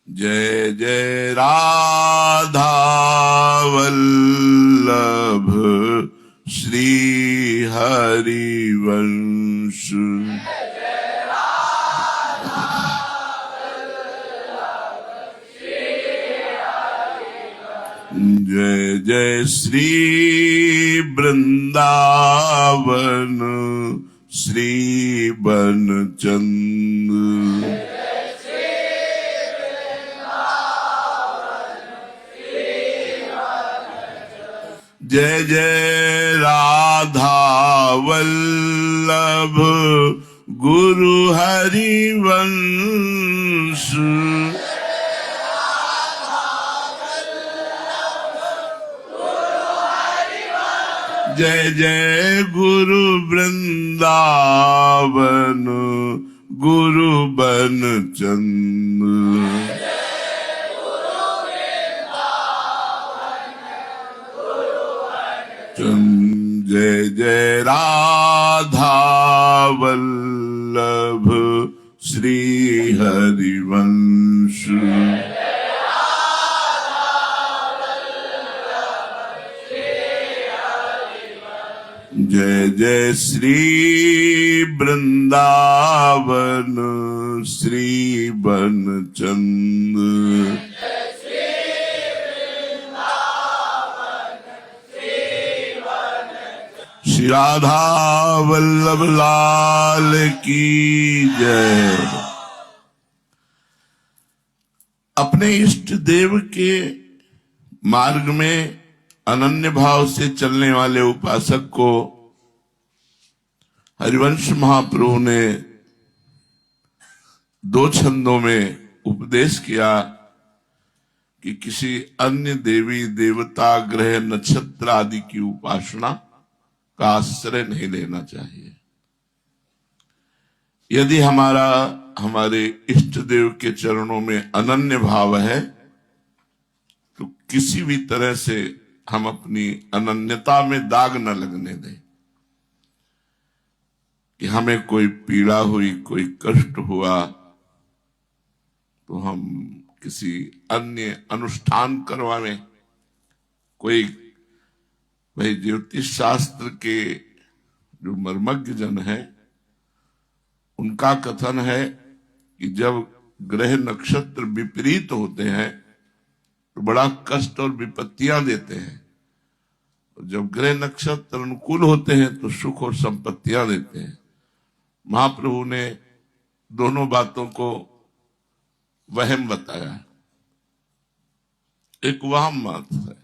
जय जय राधा वल्लभ श्री हरिवंश। जय जय श्री वृंदावन श्री बनचंद। जय जय राधा वल्लभ गुरु हरिवंश। जय जय गुरु वृंदावन गुरु बनचंद। जय जय राधा वल्लभ श्री हरिवंश। जय जय श्री वृंदावन श्री बनचंद। श्री राधा वल्लभ लाल की जय। अपने इष्ट देव के मार्ग में अनन्य भाव से चलने वाले उपासक को हरिवंश महाप्रभु ने 2 छंदों में उपदेश किया कि किसी अन्य देवी देवता ग्रह नक्षत्र आदि की उपासना का आश्रय नहीं लेना चाहिए। यदि हमारे इष्ट देव के चरणों में अनन्य भाव है तो किसी भी तरह से हम अपनी अनन्यता में दाग न लगने दें कि हमें कोई पीड़ा हुई, कोई कष्ट हुआ तो हम किसी अन्य अनुष्ठान करवाएं। कोई भाई ज्योतिष शास्त्र के जो मर्मज्ञ जन हैं उनका कथन है कि जब ग्रह नक्षत्र विपरीत होते हैं तो बड़ा कष्ट और विपत्तियां देते हैं, और जब ग्रह नक्षत्र अनुकूल होते हैं तो सुख और संपत्तियां देते हैं। महाप्रभु ने दोनों बातों को वहम बताया। एक वहम मत है,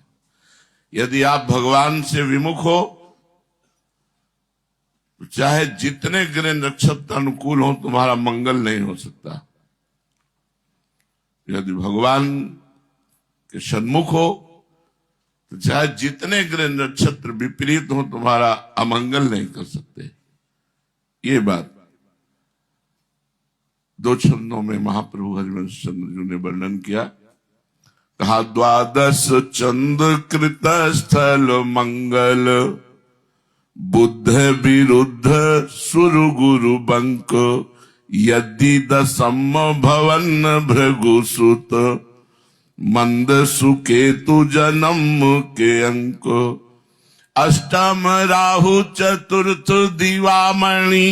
यदि आप भगवान से विमुख हो तो चाहे जितने ग्रह नक्षत्र अनुकूल हो तुम्हारा मंगल नहीं हो सकता। यदि भगवान के सन्मुख हो तो चाहे जितने ग्रह नक्षत्र विपरीत हो तुम्हारा अमंगल नहीं कर सकते। ये बात 2 छंदों में महाप्रभु हरिवंश चंद्र जी ने वर्णन किया। कहा 12 चंद कृत स्थल मंगल बुद्ध विरुद्ध सुरु गुरु बंक यदि दशम भवन भृगुसुत मंद सुकेतु जन्म के अंक अष्टम राहु चतुर्थ दिवामणि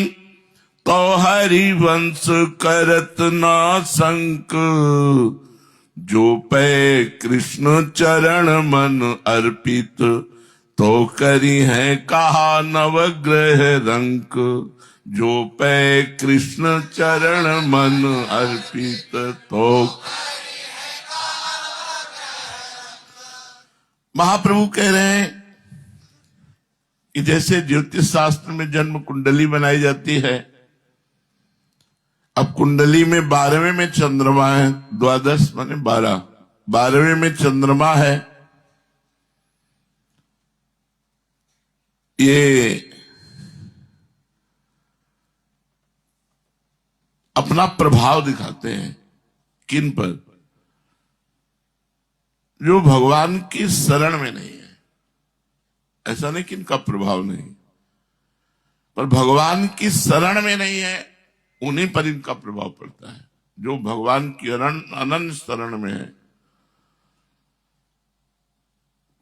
तो हरिवंश करत न संक जो पै कृष्ण चरण मन अर्पित तो करी है कहा नवग्रह रंक। जो पै कृष्ण चरण मन अर्पित तो महाप्रभु कह रहे हैं कि जैसे ज्योतिष शास्त्र में जन्म कुंडली बनाई जाती है, अब कुंडली में 12वें में चंद्रमा है, 12 माने 12, 12वें में चंद्रमा है। ये अपना प्रभाव दिखाते हैं किन पर? जो भगवान की शरण में नहीं है। ऐसा नहीं कि इनका प्रभाव नहीं, पर भगवान की शरण में नहीं है उन्हीं पर इनका प्रभाव पड़ता है। जो भगवान की अनन्य शरण में है।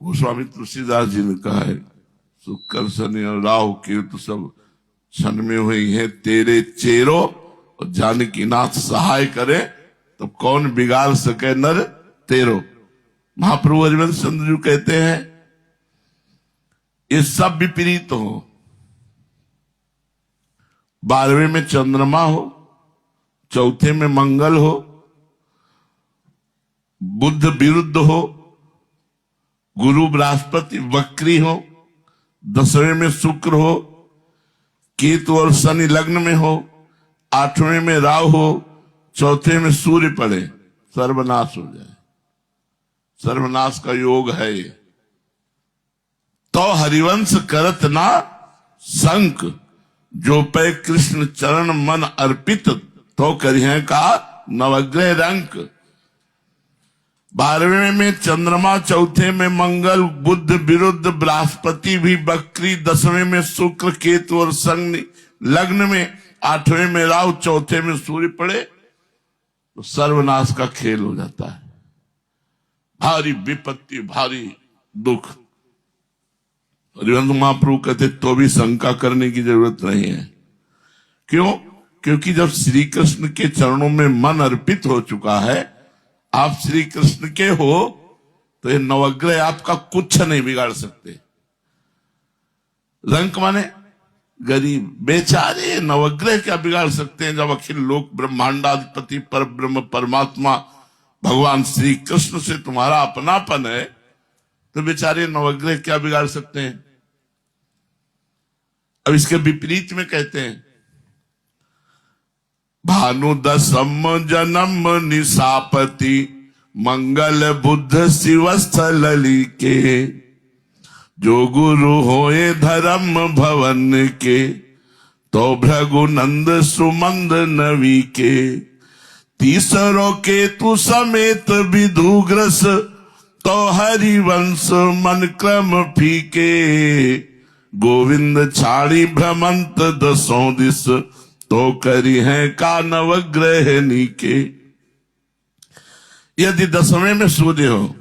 वो स्वामी तुलसीदास जी ने कहा है, शुक्र शनि और राहु केतु सब क्षण में हुई है तेरे चेरो, और जानकी नाथ सहाय करे तो कौन बिगाड़ सके नर तेरो। महाप्रभु हरिवंश चंद्र जी कहते हैं ये सब विपरीत हो। 12वें में चंद्रमा हो, चौथे में मंगल हो, बुध विरुद्ध हो, गुरु बृहस्पति वक्री हो, 10वें में शुक्र हो, केतु और शनि लग्न में हो, 8वें में राहु हो, चौथे में सूर्य पड़े, सर्वनाश हो जाए। सर्वनाश का योग है ये। तो हरिवंश करत ना संक, जो पे कृष्ण चरण मन अर्पित, तो करिए का नवग्रह रंक। 12वें में चंद्रमा, चौथे में मंगल, बुध विरुद्ध, बृहस्पति भी वक्री, 10वें में शुक्र केतु और शनि लग्न में, 8वें में राहु, चौथे में सूर्य पड़े तो सर्वनाश का खेल हो जाता है। भारी विपत्ति, भारी दुख। हरिवंश महाप्रभु कहते तो भी शंका करने की जरूरत नहीं है। क्यों? क्योंकि जब श्री कृष्ण के चरणों में मन अर्पित हो चुका है, आप श्री कृष्ण के हो, तो ये नवग्रह आपका कुछ नहीं बिगाड़ सकते। रंक माने गरीब, बेचारे नवग्रह क्या बिगाड़ सकते हैं जब अखिल लोक ब्रह्मांडाधिपति पर ब्रह्म परमात्मा भगवान श्री कृष्ण से तुम्हारा अपनापन है, तो बेचारे नवग्रह क्या बिगाड़ सकते हैं। अब इसके विपरीत में कहते हैं, भानु दशम जन्म निशापति, मंगल बुद्ध शिवस्थली के, जो गुरु होए धर्म भवन के, तो भृगुनंद सुमंद नवी के, तीसरो केतु समेत विधुग्रस, तो हरिवंश मन क्रम फीके, गोविंद छाड़ी भ्रमंत दसों दिस, तो करी है का नवग्रह नीके। यदि 10वें में सूर्य हो,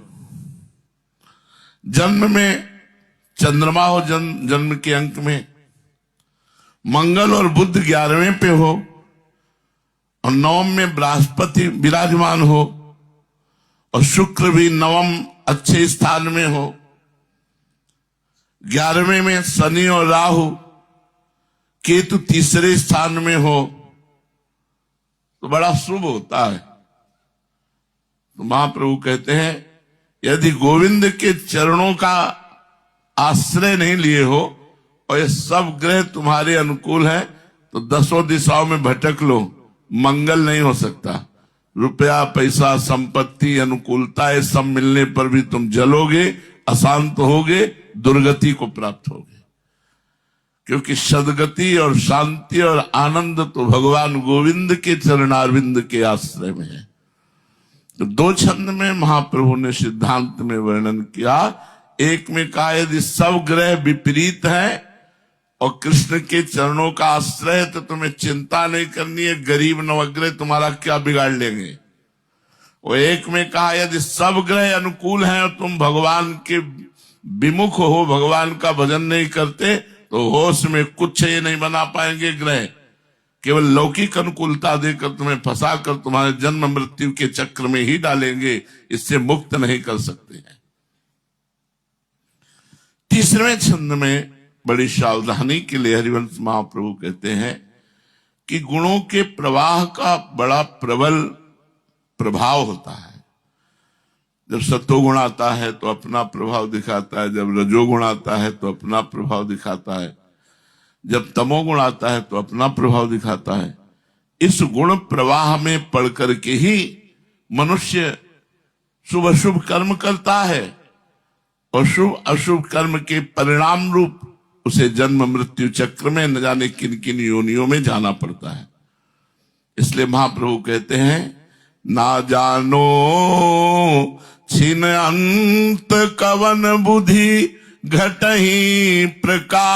जन्म में चंद्रमा हो, जन्म के अंक में, मंगल और बुध 11वें पे हो, और 9वें में बृहस्पति विराजमान हो, और शुक्र भी 9वें अच्छे स्थान में हो, 11वें में शनि और राहु, केतु तीसरे स्थान में हो, तो बड़ा शुभ होता है। तो महाप्रभु कहते हैं यदि गोविंद के चरणों का आश्रय नहीं लिए हो और ये सब ग्रह तुम्हारे अनुकूल है, तो 10 दिशाओं में भटक लो, मंगल नहीं हो सकता। रुपया पैसा संपत्ति अनुकूलता ये सब मिलने पर भी तुम जलोगे, अशांत होगे, दुर्गति को प्राप्त होगे। क्योंकि सदगति और शांति और आनंद तो भगवान गोविंद के चरणारविंद के आश्रय में है। तो 2 छंद में महाप्रभु ने सिद्धांत में वर्णन किया। एक में कहा यदि सब ग्रह विपरीत है और कृष्ण के चरणों का आश्रय है, तो तुम्हें चिंता नहीं करनी है, गरीब नवग्रह तुम्हारा क्या बिगाड़ लेंगे। और एक में कहा यदि सब ग्रह अनुकूल हैं और तुम भगवान के विमुख हो, भगवान का भजन नहीं करते, तो होश में कुछ ये नहीं बना पाएंगे ग्रह, केवल लौकिक अनुकूलता देकर तुम्हें फंसाकर तुम्हारे जन्म मृत्यु के चक्र में ही डालेंगे, इससे मुक्त नहीं कर सकते हैं। 3वें छंद में बड़ी सावधानी के लिए हरिवंश महाप्रभु कहते हैं कि गुणों के प्रवाह का बड़ा प्रबल प्रभाव होता है। जब सत्वगुण आता है तो अपना प्रभाव दिखाता है, जब रजोगुण आता है तो अपना प्रभाव दिखाता है, जब तमोगुण आता है तो अपना प्रभाव दिखाता है। इस गुण प्रवाह में पड़ करके ही मनुष्य शुभ अशुभ कर्म करता है और शुभ अशुभ कर्म के परिणाम रूप उसे जन्म मृत्यु चक्र में न जाने किन किन योनियों में जाना पड़ता है। इसलिए महाप्रभु कहते हैं ना जानो छिन अंत कवन बुद्धि घटहि प्रकाशित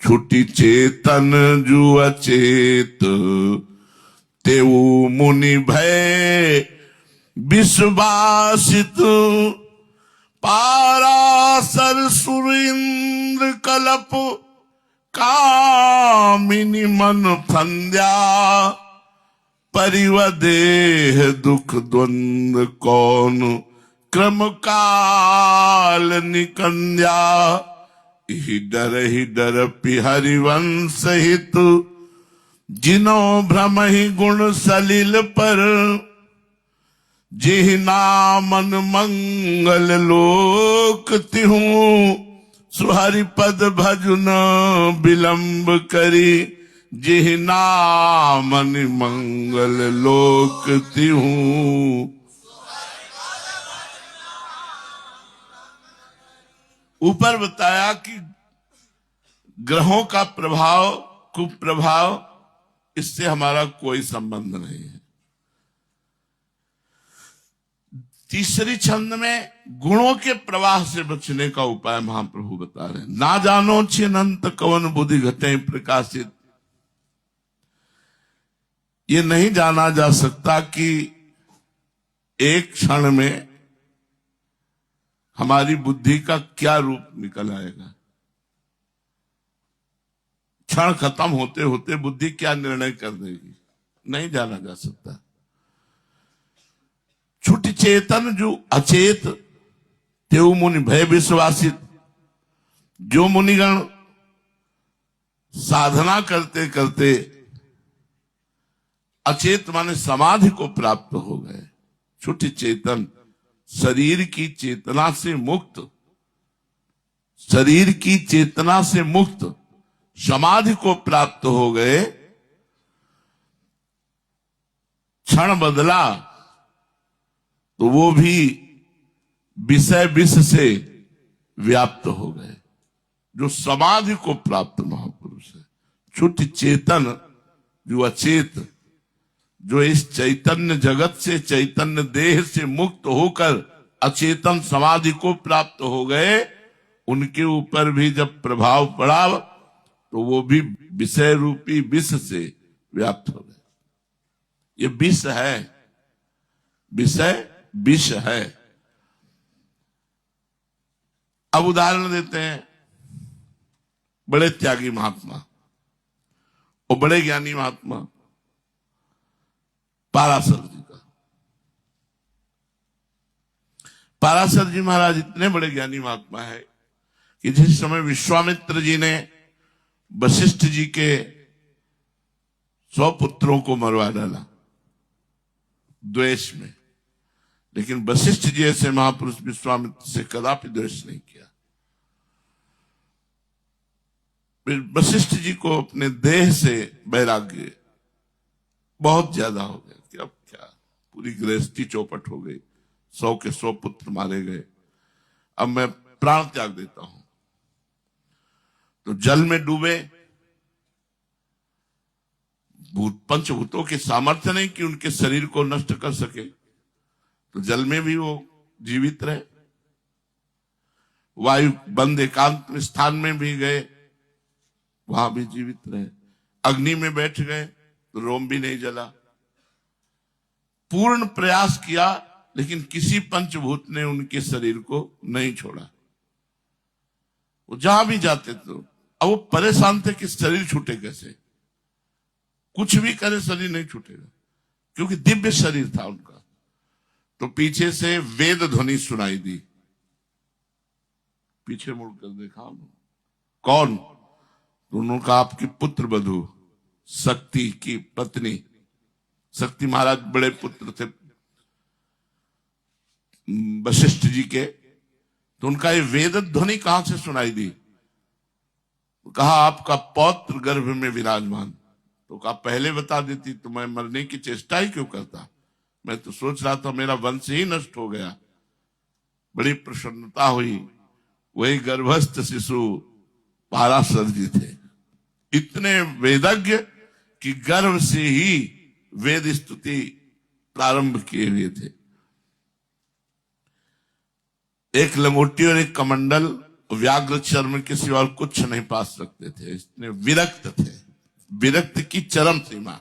छुटी चेतन जु अचेत तेऊ मुनि भय विश्वासित, पारासर सुरेंद्र कलप कामिनी मन फंद्या, परिवदेह दुख द्वंद्व कौन क्रम काल निकंद्या। ही डर हरिवंश हित, जिनो भ्रम ही गुण सलिल पर, जिहना मन मंगल लोक तिहु, सुहरि पद भजुन विलंब करी, जिहना मन मंगल लोक तिहु। ऊपर बताया कि ग्रहों का प्रभाव, कुप्रभाव, इससे हमारा कोई संबंध नहीं है। तीसरी छंद में गुणों के प्रवाह से बचने का उपाय महाप्रभु बता रहे हैं। ना जानो छिनंत कवन बुद्धि घटे प्रकाशित। ये नहीं जाना जा सकता कि एक क्षण में हमारी बुद्धि का क्या रूप निकल आएगा। क्षण खत्म होते होते बुद्धि क्या निर्णय कर देगी, नहीं जाना जा सकता। छुट चेतन जो अचेत, तेऊ मुनि भय विश्वासित। जो मुनिगण साधना करते करते अचेत माने समाधि को प्राप्त हो गए, छुट चेतन, शरीर की चेतना से मुक्त, शरीर की चेतना से मुक्त समाधि को प्राप्त हो गए, क्षण बदला तो वो भी विषय विष से व्याप्त हो गए। जो समाधि को प्राप्त महापुरुष है, छुट चेतन जो अचेत, जो इस चैतन्य जगत से, चैतन्य देह से मुक्त होकर अचेतन समाधि को प्राप्त हो गए, उनके ऊपर भी जब प्रभाव पड़ा तो वो भी विषय रूपी विष से व्याप्त हो गए। ये विष है, विषय विष है। अब उदाहरण देते हैं, बड़े त्यागी महात्मा और बड़े ज्ञानी महात्मा पाराशर जी का। पाराशर जी महाराज इतने बड़े ज्ञानी महात्मा है कि जिस समय विश्वामित्र जी ने वशिष्ठ जी के 100 पुत्रों को मरवा डाला द्वेष में, लेकिन वशिष्ठ जी ऐसे महापुरुष विश्वामित्र से कदापि द्वेष नहीं किया। वशिष्ठ जी को अपने देह से वैराग्य बहुत ज्यादा हो गया कि अब क्या, पूरी गृहस्थी चौपट हो गई, 100 के 100 पुत्र मारे गए, अब मैं प्राण त्याग देता हूं। तो जल में डूबे, पंचभूतों के सामर्थ्य नहीं कि उनके शरीर को नष्ट कर सके, तो जल में भी वो जीवित रहे। वायु बंद एकांत स्थान में भी गए, वहां भी जीवित रहे। अग्नि में बैठ गए तो रोम भी नहीं जला। पूर्ण प्रयास किया, लेकिन किसी पंचभूत ने उनके शरीर को नहीं छोड़ा। वो जहां भी जाते तो अब वो परेशान थे कि शरीर छूटे कैसे, कुछ भी करे शरीर नहीं छूटेगा, क्योंकि दिव्य शरीर था उनका। तो पीछे से वेद ध्वनि सुनाई दी, पीछे मुड़कर देखा, कौन? तो उन्होंने कहा आपकी पुत्र वधू शक्ति की पत्नी। शक्ति महाराज बड़े पुत्र थे वशिष्ठ जी के, तो उनका ये वेद ध्वनि कहां से सुनाई दी? कहा आपका पौत्र गर्भ में विराजमान। तो कहा पहले बता देती तो मैं मरने की चेष्टा ही क्यों करता, मैं तो सोच रहा था मेरा वंश ही नष्ट हो गया। बड़ी प्रसन्नता हुई। वही गर्भस्थ शिशु पाराशर जी थे, इतने वेदज्ञ कि गर्भ से ही वेद स्तुति प्रारंभ किए हुए थे। एक लंगोटी और एक कमंडल व्याघ्र चर्म के सिवा और कुछ नहीं पा सकते थे, इतने विरक्त थे, विरक्त की चरम सीमा।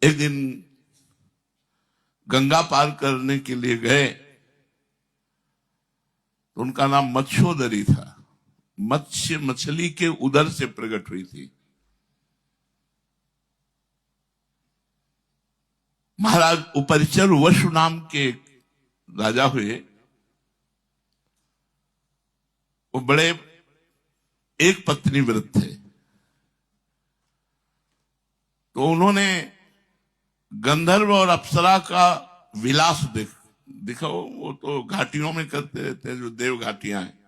एक दिन गंगा पार करने के लिए गए तो उनका नाम मत्स्योदरी था। मछली के उदर से प्रकट हुई थी। महाराज उपरिचर वशु नाम के राजा हुए। वो बड़े एक पत्नी व्रत थे। तो उन्होंने गंधर्व और अप्सरा का विलास देखो। वो तो घाटियों में करते रहते हैं, जो देव घाटियां हैं।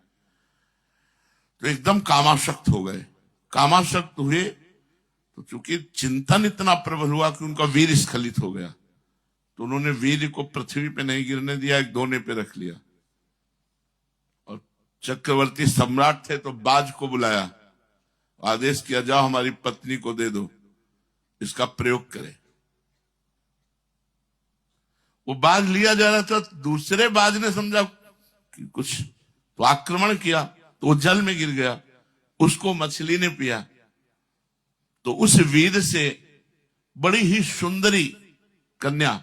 तो एकदम कामासक्त हो गए। कामासक्त हुए तो चूंकि चिंतन इतना प्रबल हुआ कि उनका वीर स्खलित हो गया, तो उन्होंने वीर को पृथ्वी पे नहीं गिरने दिया, एक दोने पे रख लिया। और चक्रवर्ती सम्राट थे तो बाज को बुलाया, आदेश किया, जाओ हमारी पत्नी को दे दो, इसका प्रयोग करे। वो बाज लिया जा रहा था, दूसरे बाज ने समझा कि कुछ तो आक्रमण किया, तो वो जल में गिर गया। उसको मछली ने पिया। तो उस वीर से बड़ी ही सुंदरी कन्या,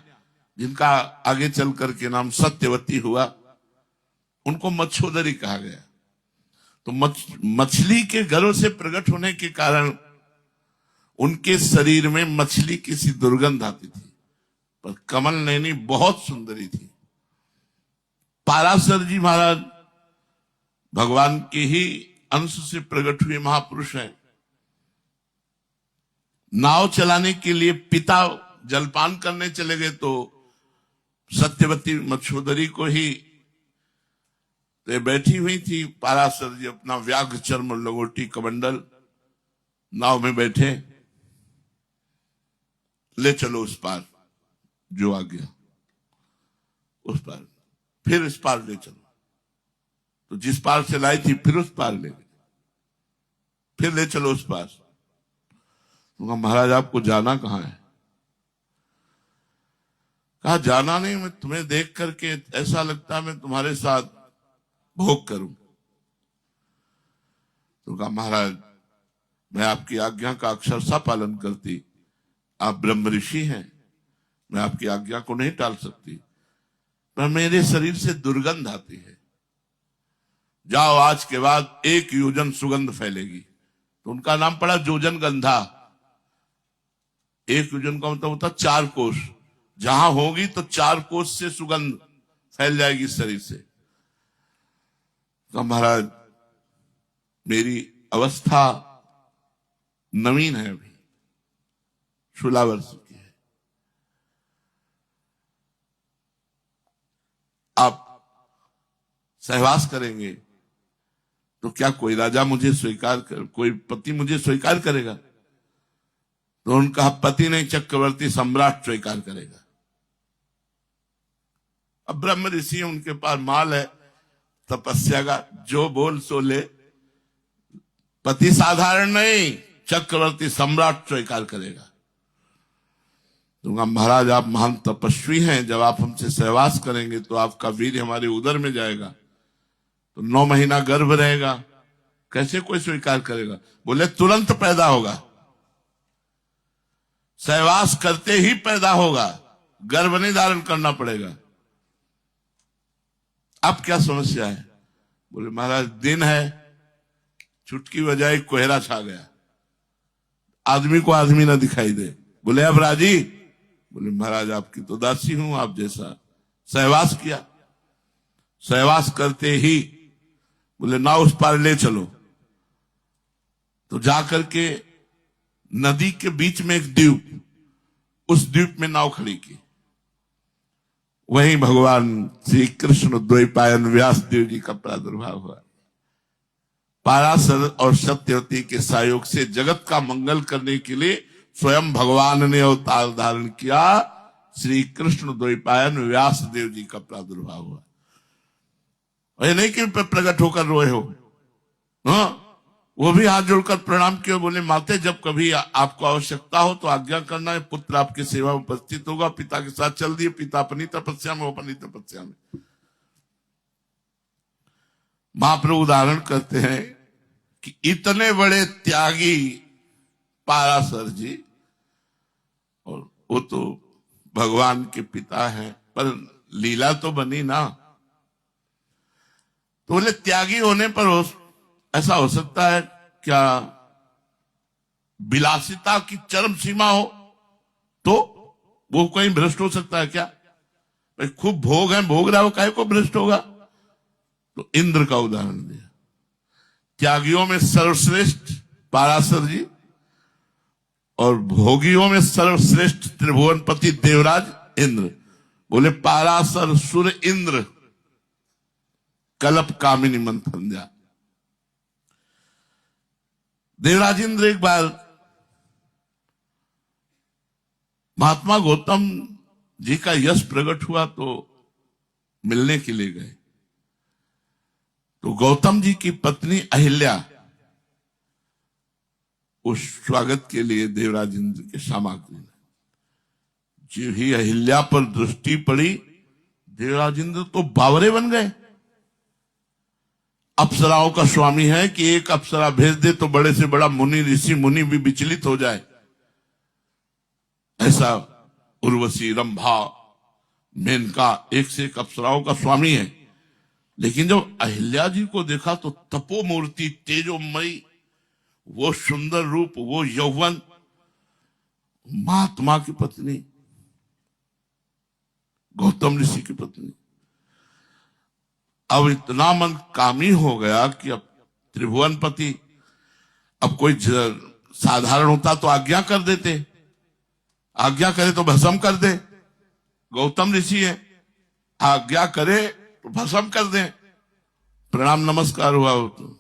जिनका आगे चल करके नाम सत्यवती हुआ, उनको मत्स्योदरी कहा गया। तो मछली के गर्भ से प्रकट होने के कारण उनके शरीर में मछली की सी दुर्गंध आती थी, पर कमल नैनी बहुत सुंदरी थी। पाराशर जी महाराज भगवान के ही अंश से प्रकट हुए महापुरुष हैं। नाव चलाने के लिए पिता जलपान करने चले गए तो सत्यवती मत्स्योदरी को ही तो बैठी हुई थी। पाराशर जी अपना व्याघ्र चर्म लंगोटी कमंडल नाव में बैठे, ले चलो उस पार, जो आ गया उस पार, फिर इस पार ले चलो। तो जिस पार से लाई थी फिर उस पार ले गए, फिर ले चलो उस पार। तो महाराज आपको जाना कहां है? कहा जाना नहीं, मैं तुम्हें देख करके ऐसा लगता है मैं तुम्हारे साथ भोग करूं। तो कहा महाराज मैं आपकी आज्ञा का अक्षरशः पालन करती, आप ब्रह्म ऋषि हैं, मैं आपकी आज्ञा को नहीं टाल सकती, पर मेरे शरीर से दुर्गंध आती है। जाओ, आज के बाद 1 योजन सुगंध फैलेगी। तो उनका नाम पड़ा योजन गंधा। 1 योजन का मतलब होता 4 कोस। जहां होगी तो 4 कोस से सुगंध फैल जाएगी शरीर से। तो महाराज मेरी अवस्था नवीन है, अभी 16 वर्ष की है। आप सहवास करेंगे तो क्या कोई राजा मुझे स्वीकार कर, कोई पति मुझे स्वीकार करेगा? तो उनका पति नहीं, चक्रवर्ती सम्राट स्वीकार करेगा। अब ब्रह्म ऋषि उनके पास माल है तपस्या का, जो बोल सो ले। पति साधारण नहीं, चक्रवर्ती सम्राट स्वीकार करेगा। तो महाराज आप महान तपस्वी हैं, जब आप हमसे सहवास करेंगे तो आपका वीर हमारे उदर में जाएगा, तो 9 महीना गर्भ रहेगा, कैसे कोई स्वीकार करेगा? बोले तुरंत पैदा होगा, सहवास करते ही पैदा होगा, गर्भ नहीं धारण करना पड़ेगा। अब क्या समस्या है? बोले महाराज दिन है, चुटकी बजाई कोहरा छा गया, आदमी को आदमी ना दिखाई दे। बोले अब राजी? बोले महाराज आपकी तो दासी हूं, आप जैसा। सहवास किया, सहवास करते ही बोले ना उस पार ले चलो। तो जाकर के नदी के बीच में एक द्वीप, उस द्वीप में नाव खड़ी की। वहीं भगवान श्री कृष्ण द्वैपायन व्यास देव जी का प्रादुर्भाव हुआ। पाराशर और सत्यवती के सहयोग से जगत का मंगल करने के लिए स्वयं भगवान ने अवतार धारण किया। श्री कृष्ण द्वैपायन व्यास देव जी का प्रादुर्भाव हुआ। ये नहीं कि प्रकट होकर रोए हो, हाँ, वो भी हाथ जोड़कर प्रणाम किए, बोले माते जब कभी आपको आवश्यकता हो तो आज्ञा करना है, पुत्र आपकी सेवा में उपस्थित होगा। पिता के साथ चल दिए, पिता अपनी तपस्या में, अपनी तपस्या में। महाप्रभु उदाहरण करते हैं कि इतने बड़े त्यागी पाराशर जी, और वो तो भगवान के पिता हैं, पर लीला तो बनी ना। तो बोले त्यागी होने पर ऐसा हो सकता है क्या? विलासिता की चरम सीमा हो तो वो कहीं भ्रष्ट हो सकता है क्या? भाई खूब भोग है, भोग रहा हो, काहे को भ्रष्ट होगा? तो इंद्र का उदाहरण दिया। त्यागियों में सर्वश्रेष्ठ पाराशर जी और भोगियों में सर्वश्रेष्ठ त्रिभुवनपति देवराज इंद्र। बोले पाराशर सुर इंद्र कलप कामिनी मंथन्या। देवराज इंद्र एक बार महात्मा गौतम जी का यश प्रकट हुआ तो मिलने के लिए गए। तो गौतम जी की पत्नी अहिल्या उस स्वागत के लिए देवराज इंद्र के सामग्री में, जो ही अहिल्या पर दृष्टि पड़ी, देवराज इंद्र तो बावरे बन गए। अप्सराओं का स्वामी है कि एक अप्सरा भेज दे तो बड़े से बड़ा मुनि, ऋषि मुनि भी विचलित हो जाए। ऐसा उर्वशी, रंभा, मेनका एक से एक अप्सराओं का स्वामी है। लेकिन जब अहिल्या जी को देखा तो तपोमूर्ति, तेजोमयी, वो सुंदर रूप, वो यौवन, महात्मा की पत्नी, गौतम ऋषि की पत्नी। अब इतना मन कामी हो गया कि अब त्रिभुवनपति, अब कोई साधारण होता तो आज्ञा कर देते, आज्ञा करे तो भस्म कर दे। गौतम ऋषि है, आज्ञा करे तो भस्म कर दे। प्रणाम नमस्कार हुआ हो तो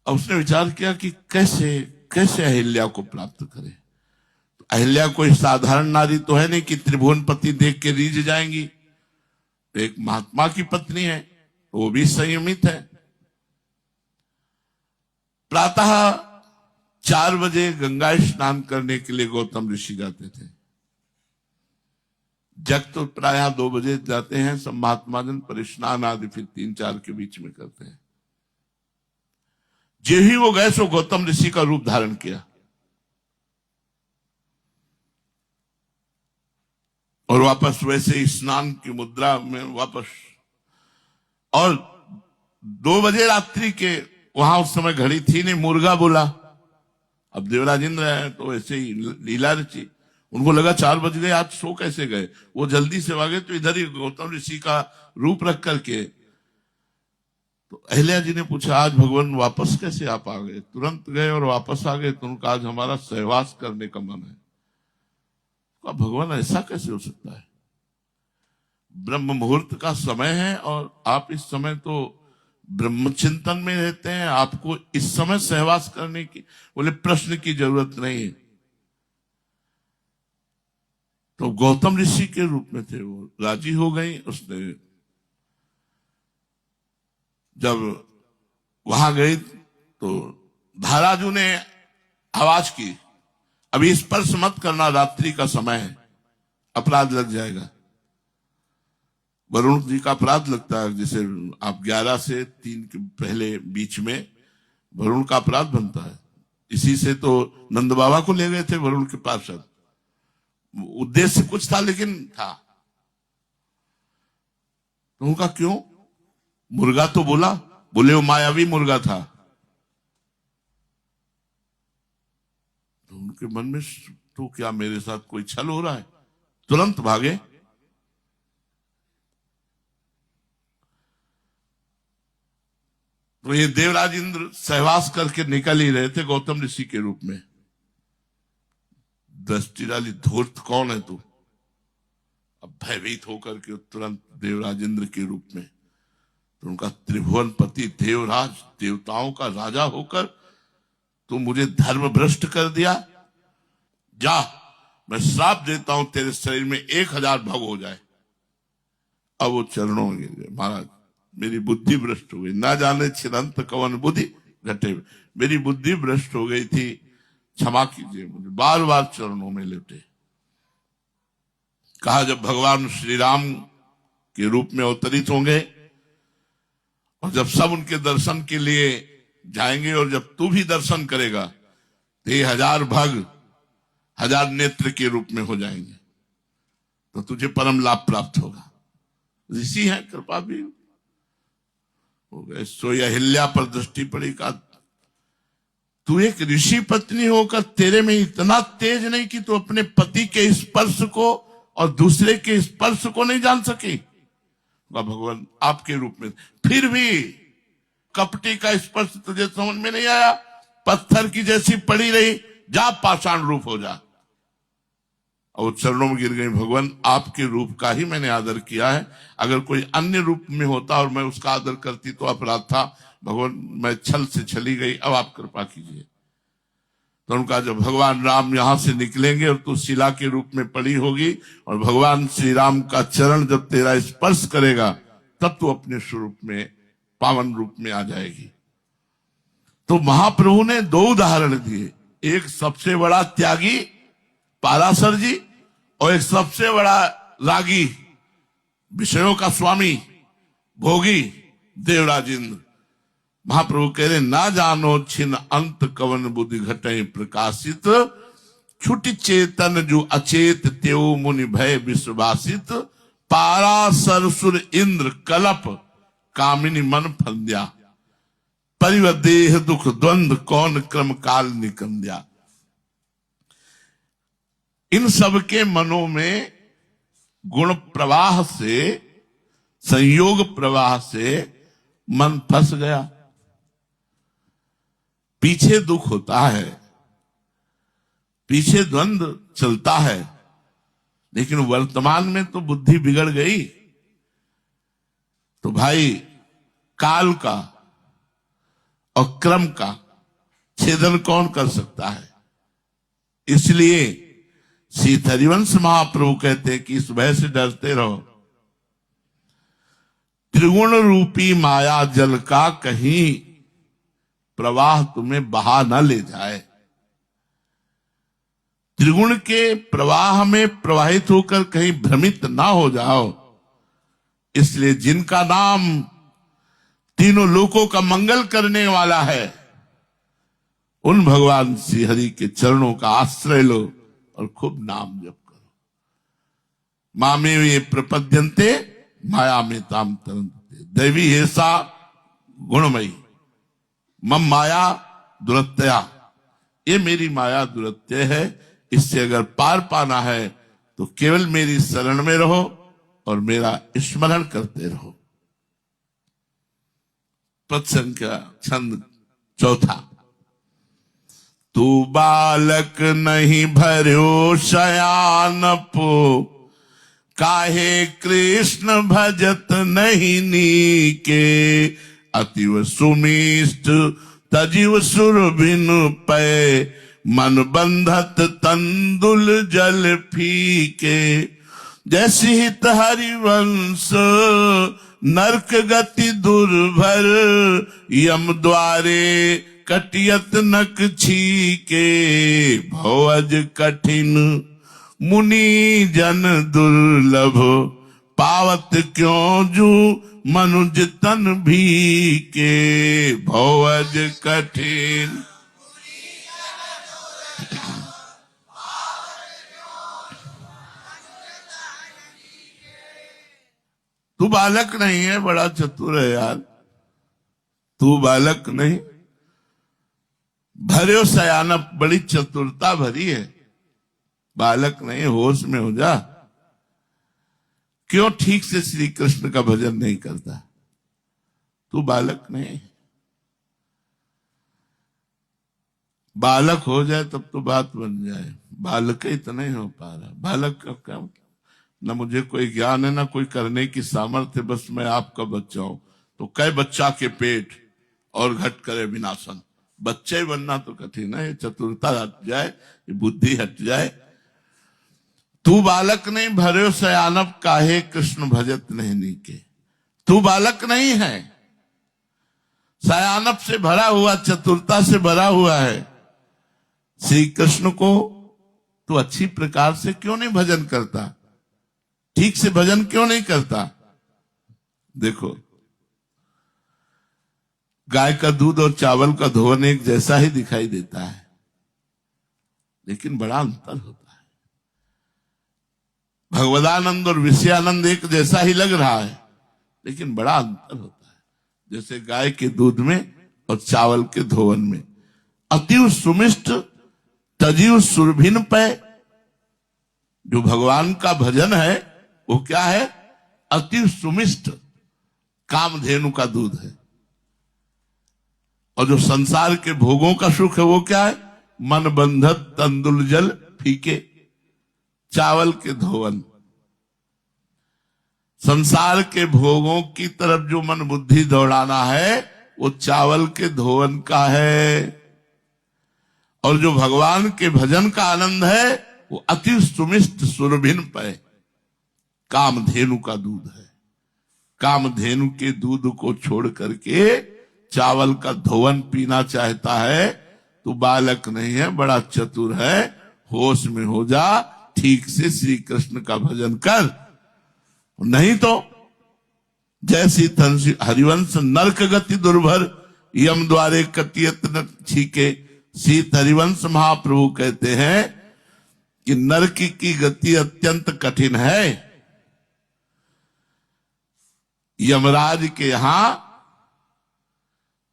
अब उसने विचार किया कि कैसे कैसे अहिल्या को प्राप्त करे। तो अहिल्या कोई साधारण नारी तो है नहीं कि त्रिभुवनपति देख के रीझ जाएंगी। तो एक महात्मा की पत्नी है, वो भी संयमित है। प्रातः 4 बजे गंगा स्नान करने के लिए गौतम ऋषि जाते थे। जग तो प्रायः 2 बजे जाते हैं सब महात्मा जन, पर स्नान आदि फिर 3-4 के बीच में करते हैं। जे ही वो गए सो गौतम ऋषि का रूप धारण किया और वापस वैसे स्नान की मुद्रा में वापस। और 2 बजे रात्रि के, वहां उस समय घड़ी थी नहीं, मुर्गा बोला। अब देवराज इंद्र है तो ऐसे ही लीला रची। उनको लगा 4 बज गए, आज सो कैसे गए? वो जल्दी से भागे तो इधर ही गौतम ऋषि का रूप रख करके। तो अहिल्या जी ने पूछा, आज भगवान वापस कैसे आप आ गए? तुरंत गए और वापस आ गए। तो उनका आज हमारा सहवास करने का मन है। तो भगवान ऐसा कैसे हो सकता है? ब्रह्म मुहूर्त का समय है और आप इस समय तो ब्रह्म चिंतन में रहते हैं, आपको इस समय सहवास करने की, बोले प्रश्न की जरूरत नहीं है। तो गौतम ऋषि के रूप में थे, वो राजी हो गई। उसने जब वहां गई तो धाराजू ने आवाज की, अभी स्पर्श मत करना, रात्रि का समय है, अपराध लग जाएगा। वरुण जी का अपराध लगता है, जैसे आप 11 से 3 के पहले बीच में वरुण का अपराध बनता है। इसी से तो नंद बाबा को ले गए थे वरुण के पार्षद। उद्देश्य कुछ था लेकिन था। तो उनका क्यों? मुर्गा तो बोला, बोले वो मायावी मुर्गा था। तो उनके मन में तो क्या मेरे साथ कोई छल हो रहा है? तुरंत भागे। तो ये देवराज इंद्र सहवास करके निकल ही रहे थे गौतम ऋषि के रूप में। दृष्टि डाली, धूर्त कौन है तू? अब भयभीत होकर के तुरंत देवराज इंद्र के रूप में। तो उनका त्रिभुवनपति देवराज, देवताओं का राजा होकर तू मुझे धर्म भ्रष्ट कर दिया। जा, मैं श्राप देता हूं तेरे शरीर में 1000 भव हो जाए। अब वो चरणों में गिर गए, महाराज मेरी बुद्धि भ्रष्ट हो गई, ना जाने छिदंत कवन बुद्धि घटे, मेरी बुद्धि भ्रष्ट हो गई थी, क्षमा कीजिए मुझे। बार बार चरणों में लेटे। कहा जब भगवान श्री राम के रूप में अवतरित होंगे और जब सब उनके दर्शन के लिए जाएंगे और जब तू भी दर्शन करेगा तो 1000 भग 1000 नेत्र के रूप में हो जाएंगे तो तुझे परम लाभ प्राप्त होगा। ऋषि है, कृपा भी हो गए। सो अहिल्या पर दृष्टि पड़ी का तू एक ऋषि पत्नी होकर तेरे में इतना तेज नहीं कि तू अपने पति के स्पर्श को और दूसरे के स्पर्श को नहीं जान सकी। भगवान आपके रूप में फिर भी कपटी का स्पर्श तुझे समझ में नहीं आया, पत्थर की जैसी पड़ी रही, जा पाषाण रूप हो जा। और चरणों में गिर गई, भगवान आपके रूप का ही मैंने आदर किया है, अगर कोई अन्य रूप में होता और मैं उसका आदर करती तो अपराध था। भगवान मैं छल से चली गई, अब आप कृपा कीजिए। तो उनका जब भगवान राम यहां से निकलेंगे और तू शिला के रूप में पड़ी होगी और भगवान श्री राम का चरण जब तेरा स्पर्श करेगा तब तू अपने स्वरूप में पावन रूप में आ जाएगी। तो महाप्रभु ने 2 उदाहरण दिए, एक सबसे बड़ा त्यागी पाराशर जी और एक सबसे बड़ा रागी विषयों का स्वामी भोगी देवराज इंद्र। महाप्रभु कह रहे ना जानो छिन अंत कवन बुद्धि घटे प्रकाशित, छुटि चेतन जो अचेत त्यो मुनि भय विश्वासित, पाराशर सुर इंद्र कलप कामिनी मन फंद्या, परिव देह दुख द्वंद्व कौन क्रम काल निकंद्या। इन सबके मनों में गुण प्रवाह से, संयोग प्रवाह से मन फंस गया। पीछे दुख होता है, पीछे द्वंद्व चलता है, लेकिन वर्तमान में तो बुद्धि बिगड़ गई। तो भाई काल का और क्रम का छेदन कौन कर सकता है? इसलिए श्री हरिवंश महाप्रभु कहते हैं कि इस भय से डरते रहो, त्रिगुण रूपी माया जल का कहीं प्रवाह तुम्हें बहा न ले जाए। त्रिगुण के प्रवाह में प्रवाहित होकर कहीं भ्रमित ना हो जाओ। इसलिए जिनका नाम तीनों लोकों का मंगल करने वाला है, उन भगवान श्री हरि के चरणों का आश्रय लो और खूब नाम जप करो। मामे वे प्रपद्यन्ते माया में ताम तरन्ते, दैवी हेसा गुणमयी मम माया दुरत्या। ये मेरी माया दुरत्य है, इससे अगर पार पाना है तो केवल मेरी शरण में रहो और मेरा स्मरण करते रहो। पद संख्या छंद 4। तू बालक नहीं भर्यो शयान पो, काहे कृष्ण भजत नहीं नीके, अतिव सुमिष्ट तजीव सुर बिनु पै, मन बंधत तंदुल जल फीके। जैसी हित हरिवंश नरक गति दुर्भर, यम द्वारे कटियत नक छीके, भवज कठिन मुनि जन दुर्लभ, पावत क्यों जू मनुज तन भी के, भवज कठिन। तू बालक नहीं है, बड़ा चतुर है यार। तू बालक नहीं, भर्यो सयानप, बड़ी चतुरता भरी है। बालक नहीं, होश में हो जा। क्यों ठीक से श्री कृष्ण का भजन नहीं करता? तू बालक नहीं। बालक हो जाए तब तो बात बन जाए, बालक ही तो नहीं हो पा रहा। बालक का क्या, न मुझे कोई ज्ञान है, ना कोई करने की सामर्थ्य, बस मैं आपका बच्चा हूं। तो कई बच्चा के पेट और घट करे विनाशन। बच्चे बनना तो कठिन है, चतुरता हट जाए, ये बुद्धि हट जाए। तू बालक नहीं भर्यो सयानप, काहे कृष्ण भजत नहीं नीके। तू बालक नहीं है, सयानप से भरा हुआ, चतुरता से भरा हुआ है। श्री कृष्ण को तू अच्छी प्रकार से क्यों नहीं भजन करता? ठीक से भजन क्यों नहीं करता? देखो, गाय का दूध और चावल का धोवन एक जैसा ही दिखाई देता है, लेकिन बड़ा अंतर होता है। भगवदानंद और विषयानंद एक जैसा ही लग रहा है, लेकिन बड़ा अंतर होता है। जैसे गाय के दूध में और चावल के धोवन में। अतिव सुमिष्ट तजीव सुरभिन पे, जो भगवान का भजन है वो क्या है? अति सुमिष्ट कामधेनु का दूध है। और जो संसार के भोगों का सुख है वो क्या है? मन बंधत तंदुल जल फीके, चावल के धोवन। संसार के भोगों की तरफ जो मन बुद्धि दौड़ाना है वो चावल के धोवन का है। और जो भगवान के भजन का आनंद है वो अति सुमिष्ट सुरभिन पे कामधेनु का दूध है। कामधेनु के दूध को छोड़ करके चावल का धोवन पीना चाहता है तो बालक नहीं है, बड़ा चतुर है। होश में हो जा, ठीक से श्री कृष्ण का भजन कर। नहीं तो जैसी हरिवंश नरक गति दुर्भर, यम द्वारे कटियत न छीके। सीत हरिवंश महाप्रभु कहते हैं कि नरक की गति अत्यंत कठिन है। यमराज के यहां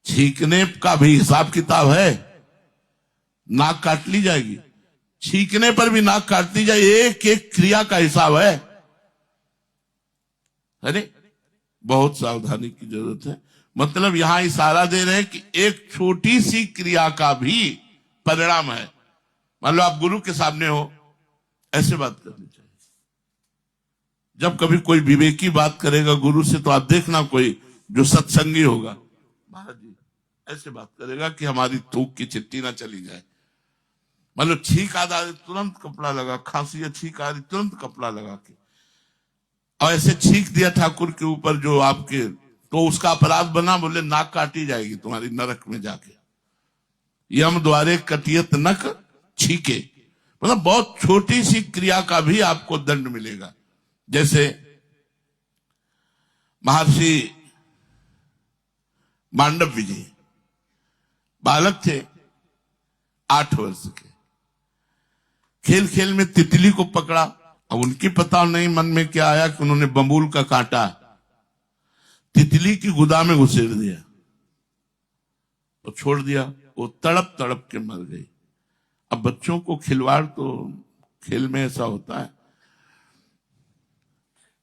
छींकने का भी हिसाब किताब है। नाक काट ली जाएगी, छींकने पर भी नाक काट ली जाए, एक एक क्रिया का हिसाब है। अरे बहुत सावधानी की जरूरत है। मतलब यहां इशारा दे रहे हैं कि एक छोटी सी क्रिया का भी परिणाम है। मान लो आप गुरु के सामने हो, ऐसे बात करनी चाहिए। जब कभी कोई विवेकी बात करेगा गुरु से तो आप देखना, कोई जो सत्संगी होगा, महाराज जी ऐसे बात करेगा कि हमारी थूक की चिट्ठी ना चली जाए। मतलब छींक आ रही तुरंत कपड़ा लगा, खांसी है छींक आ रही तुरंत कपड़ा लगा के, और ऐसे छींक दिया ठाकुर के ऊपर जो आपके, तो उसका अपराध बना, बोले नाक काटी जाएगी तुम्हारी नरक में जाके। यम द्वारे कटियत नक छीके, मतलब बहुत छोटी सी क्रिया का भी आपको दंड मिलेगा। जैसे महर्षि मांडव्य जी बालक थे 8 वर्ष के, खेल खेल में तितली को पकड़ा। अब उनकी पता नहीं मन में क्या आया कि उन्होंने बबूल का कांटा तितली की गुदा में घुसेड़ दिया और छोड़ दिया। वो तड़प तड़प के मर गई। अब बच्चों को खिलवाड़ तो खेल में ऐसा होता है।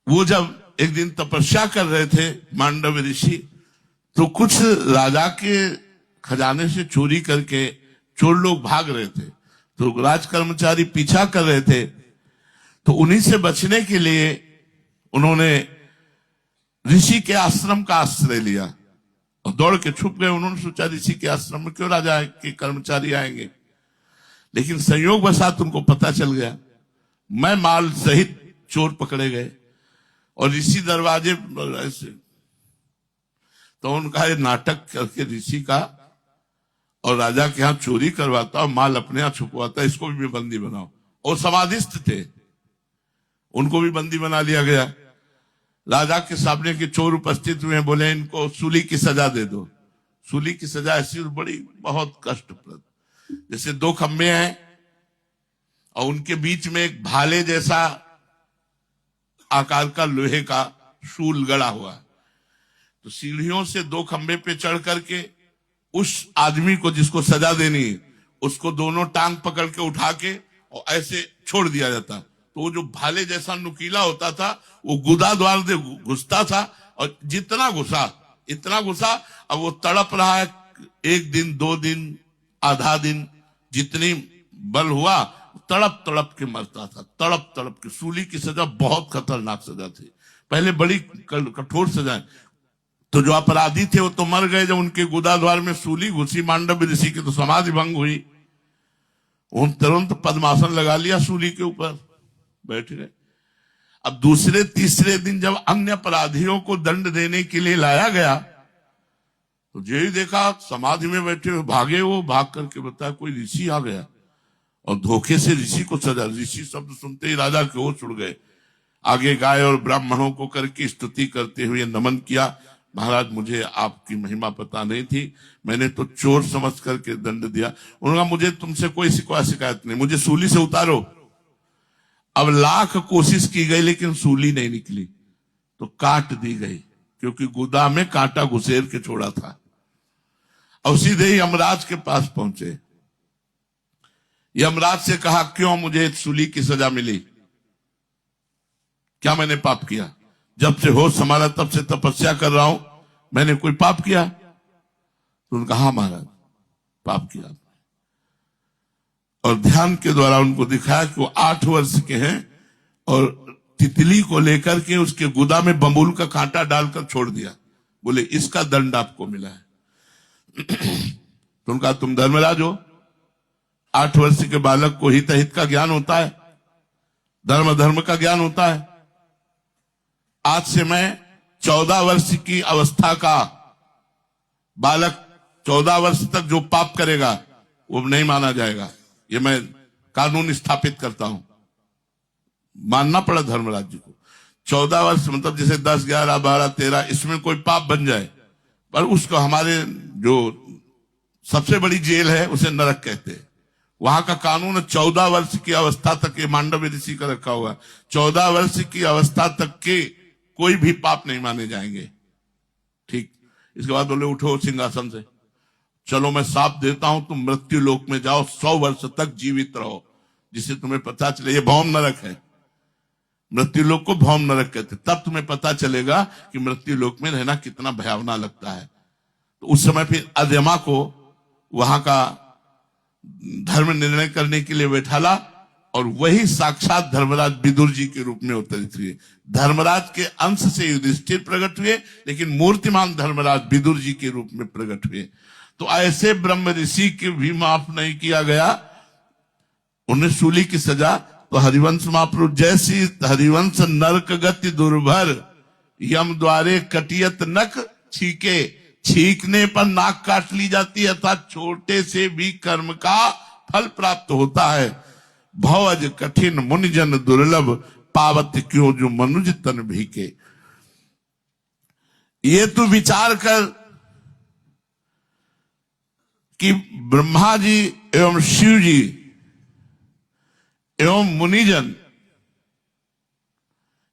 वो जब एक दिन तपस्या कर रहे थे मांडव ऋषि, तो कुछ राजा के खजाने से चोरी करके चोर लोग भाग रहे थे, तो राज कर्मचारी पीछा कर रहे थे। तो उन्हीं से बचने के लिए उन्होंने ऋषि के आश्रम का आश्रय लिया और दौड़ के छुप गए। उन्होंने सोचा ऋषि के आश्रम में क्यों राजा के कर्मचारी आएंगे, लेकिन संयोग वशात उनको पता चल गया। मैं माल सहित चोर पकड़े गए और ऋषि दरवाजे ऐसे, तो उनका ये नाटक करके ऋषि का और राजा के यहाँ चोरी करवाता और माल अपने यहाँ छुपवाता, इसको भी बंदी बनाओ। और समाधिस्थ थे, उनको भी बंदी बना लिया गया। राजा के सामने के चोर उपस्थित हुए, बोले इनको सूली की सजा दे दो। सूली की सजा ऐसी बड़ी बहुत कष्टप्रद, जैसे 2 खंबे हैं और उनके बीच में एक भाले जैसा आकार का लोहे का शूल गड़ा हुआ है। तो सीढ़ियों से 2 खंबे पे चढ़ करके उस आदमी को जिसको सजा देनी है, उसको दोनों टांग पकड़ के उठा के और ऐसे छोड़ दिया जाता। तो वो जो भाले जैसा नुकीला होता था वो गुदा द्वार से घुसता था, और जितना घुसा इतना घुसा। अब वो तड़प रहा है 1 दिन 2 दिन आधा दिन, जितनी बल हुआ तड़प तड़प के मरता था, तड़प तड़प के। सूली की सजा बहुत खतरनाक सजा थी, पहले बड़ी कठोर सजा। तो जो अपराधी थे वो तो मर गए, जब उनके गुदा द्वार में सूली घुसी मांडव ऋषि की तो समाधि भंग हुई। उन तुरंत पद्मासन लगा लिया सूली के ऊपर, बैठ गए। अब दूसरे तीसरे दिन जब अन्य अपराधियों को दंड देने के लिए लाया गया, तो जो ही देखा समाधि में बैठे हुए भागे। वो भाग करके बताया कोई ऋषि आ गया और धोखे से ऋषि को सजा। ऋषि शब्द सुनते ही राजा के होश उड़ गए। आगे गाय और ब्राह्मणों को करके स्तुति करते हुए नमन किया। महाराज मुझे आपकी महिमा पता नहीं थी, मैंने तो चोर समझ करके दंड दिया। उन्होंने कहा मुझे तुमसे कोई शिकायत नहीं, मुझे सूली से उतारो। अब लाख कोशिश की गई लेकिन सूली नहीं निकली, तो काट दी गई, क्योंकि गुदा में कांटा घुसेर के छोड़ा था। और सीधे ही यमराज के पास पहुंचे। यमराज से कहा क्यों मुझे सूली की सजा मिली, क्या मैंने पाप किया? जब से होश संभाला तब से तपस्या कर रहा हूं, मैंने कोई पाप किया? तो उन्होंने कहा महाराज पाप किया। और ध्यान के द्वारा उनको दिखाया कि वो 8 वर्ष के हैं और तितली को लेकर के उसके गुदा में बबूल का कांटा डालकर छोड़ दिया। बोले इसका दंड आपको मिला है। तो उनका तुम धर्मराज हो, 8 वर्ष के बालक को हित हित का ज्ञान होता है, धर्म का ज्ञान होता है। आज से मैं 14 वर्ष की अवस्था का बालक 14 वर्ष तक जो पाप करेगा वो नहीं माना जाएगा, ये मैं कानून स्थापित करता हूं। मानना पड़ा धर्मराज जी को। 14 वर्ष मतलब जैसे 10, 11, 12, 13 इसमें कोई पाप बन जाए, पर उसको हमारे जो सबसे बड़ी जेल है उसे नरक कहते हैं। वहां का कानून 14 वर्ष की अवस्था तक, ये मांडव्य ऋषि का रखा हुआ, 14 वर्ष की अवस्था तक के कोई भी पाप नहीं माने जाएंगे। ठीक, इसके बाद बोले उठो सिंहासन से, चलो मैं साथ देता हूं, तुम मृत्यु लोक में जाओ, 100 वर्ष तक जीवित रहो, जिससे तुम्हें पता चले ये भौम नरक है। मृत्यु लोक को भौम नरक कहते, तब तुम्हें पता चलेगा कि मृत्यु लोक में रहना कितना भयावना लगता है। तो उस समय फिर अदमा को वहां का धर्म निर्णय करने के लिए बैठाला, और वही साक्षात धर्मराज विदुर जी के रूप में अवतरित हुए। धर्मराज के अंश से युधिष्ठिर प्रकट हुए, लेकिन मूर्तिमान धर्मराज विदुर जी के रूप में प्रकट हुए। तो ऐसे ब्रह्म ऋषि के भी माफ नहीं किया गया, उन्हें सूली की सजा। तो हरिवंश महाप्रभु जैसी हरिवंश नरक गति दुर्भर, यम द्वारे कटियत नक छीके, छीकने पर नाक काट ली जाती है, अर्थात छोटे से भी कर्म का फल प्राप्त होता है। भवज कठिन मुनिजन दुर्लभ, पावत क्यों जो मनुज तन भीके। ये तू विचार कर कि ब्रह्मा जी एवं शिव जी एवं मुनिजन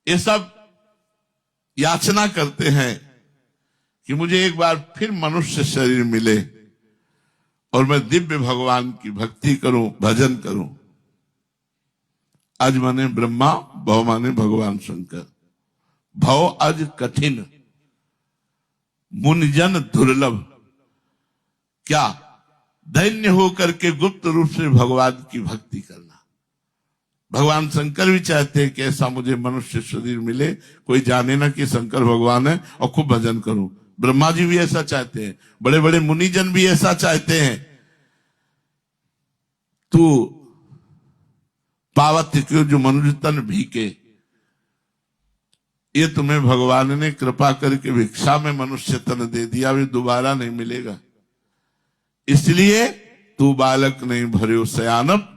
ये सब याचना करते हैं कि मुझे एक बार फिर मनुष्य शरीर मिले और मैं दिव्य भगवान की भक्ति करूं, भजन करूं। अज माने ब्रह्मा, भव माने भगवान शंकर। भव अज कठिन, मुनिजन दुर्लभ। क्या दैन्य होकर के गुप्त रूप से भगवान की भक्ति करना। भगवान शंकर भी चाहते हैं कि ऐसा मुझे मनुष्य शरीर मिले, कोई जाने ना कि शंकर भगवान है, और खूब भजन करूं। ब्रह्मा जी भी ऐसा चाहते हैं, बड़े बड़े मुनिजन भी ऐसा चाहते हैं। तू पावत क्यों जो मनुज तन भीके, ये तुम्हें भगवान ने कृपा करके भिक्षा में मनुष्य तन दे दिया, भी दोबारा नहीं मिलेगा। इसलिए तू बालक नहीं भर्यो सयानप,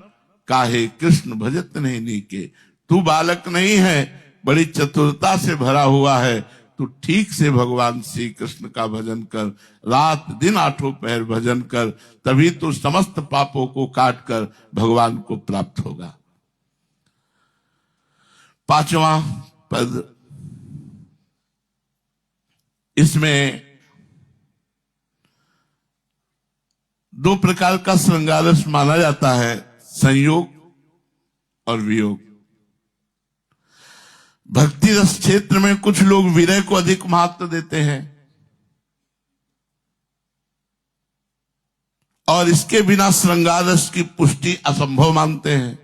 काहे कृष्ण भजत नहीं नीके। तू बालक नहीं है, बड़ी चतुरता से भरा हुआ है। तू ठीक से भगवान श्री कृष्ण का भजन कर, रात दिन 8 पहर भजन कर, तभी तू समस्त पापों को काट कर भगवान को प्राप्त होगा। 5वां पद, इसमें 2 प्रकार का श्रृंगार रस माना जाता है, संयोग और वियोग। भक्ति रस क्षेत्र में कुछ लोग विरह को अधिक महत्व देते हैं और इसके बिना श्रृंगार रस की पुष्टि असंभव मानते हैं।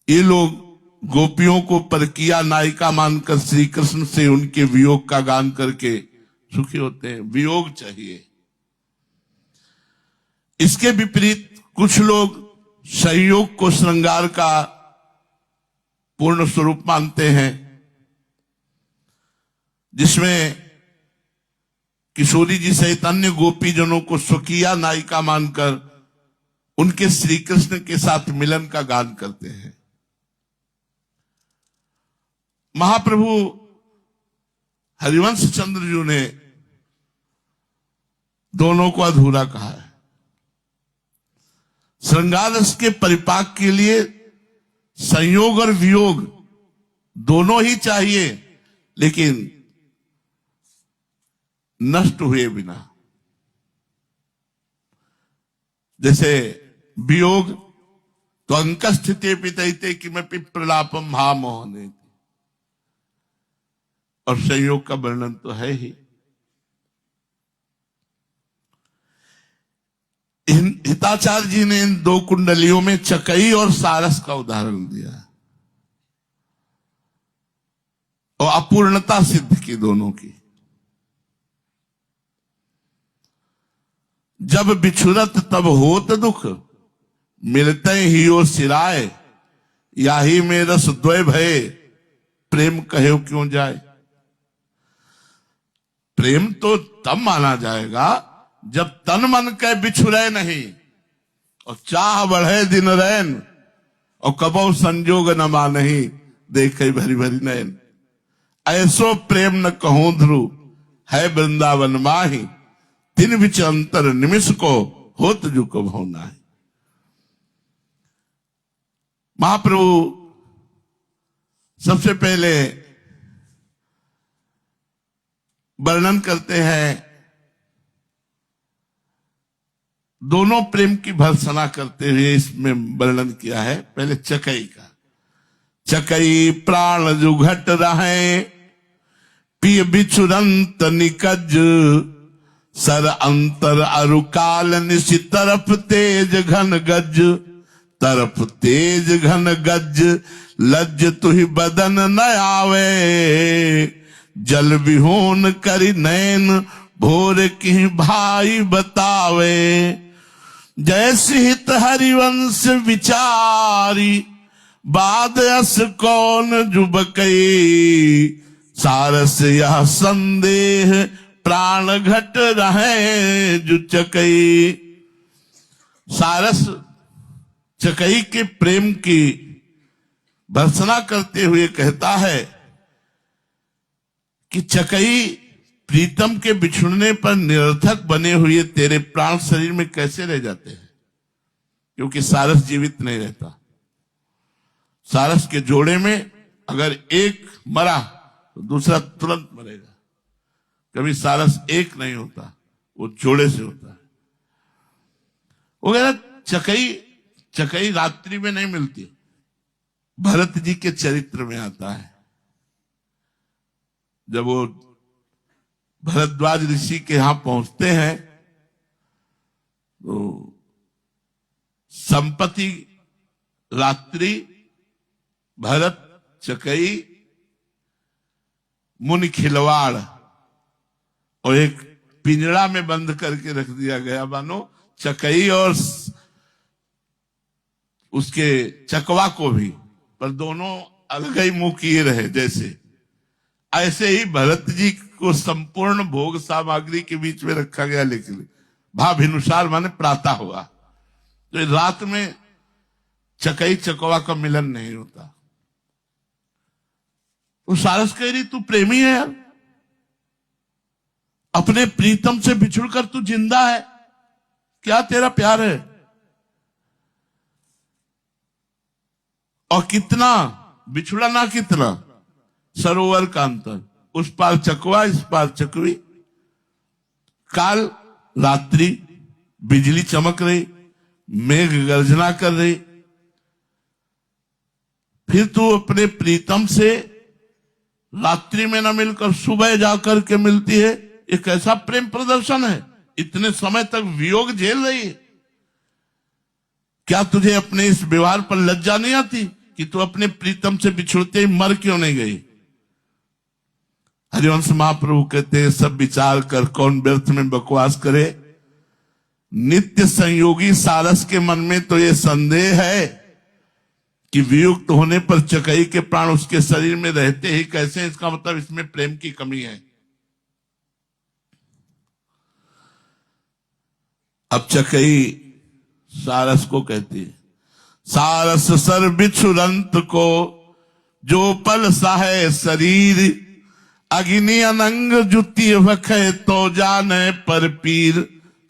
ये लोग गोपियों को परकिया नायिका मानकर श्री कृष्ण से उनके वियोग का गान करके सुखी होते हैं। वियोग चाहिए। इसके विपरीत कुछ लोग संयोग को श्रृंगार का पूर्ण स्वरूप मानते हैं, जिसमें किशोरी जी सहित अन्य गोपीजनों को स्वकीय नायिका मानकर उनके श्री कृष्ण के साथ मिलन का गान करते हैं। महाप्रभु हरिवंश चंद्र जी ने दोनों को अधूरा कहा है। श्रृंगार रस के परिपाक के लिए संयोग और वियोग दोनों ही चाहिए, लेकिन नष्ट हुए बिना। जैसे वियोग तो अंक स्थिति पितैते किमपि प्रलापम भा मोहने, और संयोग का वर्णन तो है ही। हिताचार्य जी ने इन दो कुंडलियों में चकई और सारस का उदाहरण दिया और अपूर्णता सिद्ध की दोनों की। जब बिछुरत तब होत दुख, मिलते ही ओ सिराए, याही में रस द्वय भय, प्रेम कहे क्यों जाए। प्रेम तो तब माना जाएगा जब तन मन के बिछुरे नहीं, और चाह बढ़े दिन रैन, और कबो संजोग न मानही, देखे भरी भरी नैन। ऐसो प्रेम न कहूं ध्रुव, है वृंदावन माही, दिन विच अंतर निमिष को, होत जो कभो नाहि। महाप्रभु सबसे पहले वर्णन करते हैं, दोनों प्रेम की भर्त्सना करते हुए इसमें वर्णन किया है। पहले चकई का, चकई प्राण जो घट रहे, पिय बिछुरंत निकज, सर अंतर अरुकाल निशि, तरफ तेज घन गज, तरफ तेज घन गज, लज तुहि बदन न आवे, जल विहोन करि नैन, भोर की भाई बतावे। जैसे हित हरिवंश विचारी, बाद अस कौन जुबकई, सारस यह संदेह, प्राण घट रहे जो चकई। सारस चकई के प्रेम की भर्त्सना करते हुए कहता है कि चकई, प्रीतम के बिछुड़ने पर निरर्थक बने हुए तेरे प्राण शरीर में कैसे रह जाते हैं, क्योंकि सारस जीवित नहीं रहता। सारस के जोड़े में अगर एक मरा तो दूसरा तुरंत मरेगा। कभी सारस एक नहीं होता, वो जोड़े से होता है। वो कह रहा चकई रात्रि में नहीं मिलती। भरत जी के चरित्र में आता है, जब वो भरद्वाज ऋषि के यहां पहुंचते हैं तो संपत्ति, रात्रि, भरत, चकई, मुनि खिलवाड़ और एक पिंजड़ा में बंद करके रख दिया गया, मानो चकई और उसके चकवा को भी, पर दोनों अलग ही मुंह किए रहे। जैसे ऐसे ही भरत जी को संपूर्ण भोग सामग्री के बीच में रखा गया, लेकिन भाभिनुसार माने प्रातः हुआ तो रात में चकई चकवा का मिलन नहीं होता। तो सारस कह रही तू प्रेमी है यार, अपने प्रीतम से बिछुड़कर तू जिंदा है, क्या तेरा प्यार है। और कितना बिछुड़ा ना, कितना सरोवर का अंतर, उस पार चकवा इस पार चकवी। काल रात्रि, बिजली चमक रही, मेघ गर्जना कर रही, फिर तू अपने प्रीतम से रात्रि में न मिलकर सुबह जाकर के मिलती है। ये कैसा प्रेम प्रदर्शन है। इतने समय तक वियोग झेल रही है, क्या तुझे अपने इस व्यवहार पर लज्जा नहीं आती कि तू अपने प्रीतम से बिछुड़ते ही मर क्यों नहीं गई। हरिवंश महाप्रभु कहते हैं, सब विचार कर कौन व्यर्थ में बकवास करे। नित्य संयोगी सारस के मन में तो ये संदेह है कि वियुक्त होने पर चकई के प्राण उसके शरीर में रहते ही कैसे, इसका मतलब इसमें प्रेम की कमी है। अब चकई सारस को कहती है, सारस सर बिछुरंत को, जो पल सहे शरीर, अग्नि अनंग जुती वखे तो जाने पर पीर,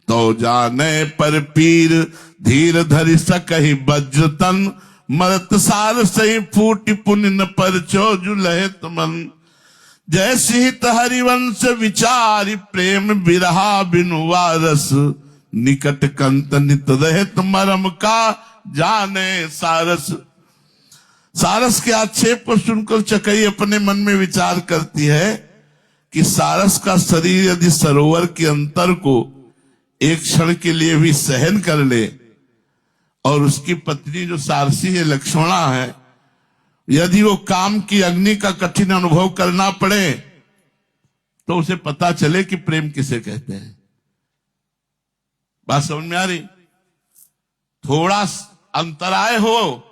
तो जाने पर पीर, धीर धरि सकहि वज्र तन, मरत सार सही फूट पुनिन पर चोजु लहित मन। जैसे हित हरिवंश विचारी प्रेम बिरहा बिनु वारस, निकट कंत नित रहित मरम का जाने सारस। सारस के आक्षेप को सुनकर चकई अपने मन में विचार करती है कि सारस का शरीर यदि सरोवर के अंतर को एक क्षण के लिए भी सहन कर ले, और उसकी पत्नी जो सारसी है लक्ष्मणा है, यदि वो काम की अग्नि का कठिन अनुभव करना पड़े तो उसे पता चले कि प्रेम किसे कहते हैं। बात समझ में आ रही? थोड़ा अंतराय हो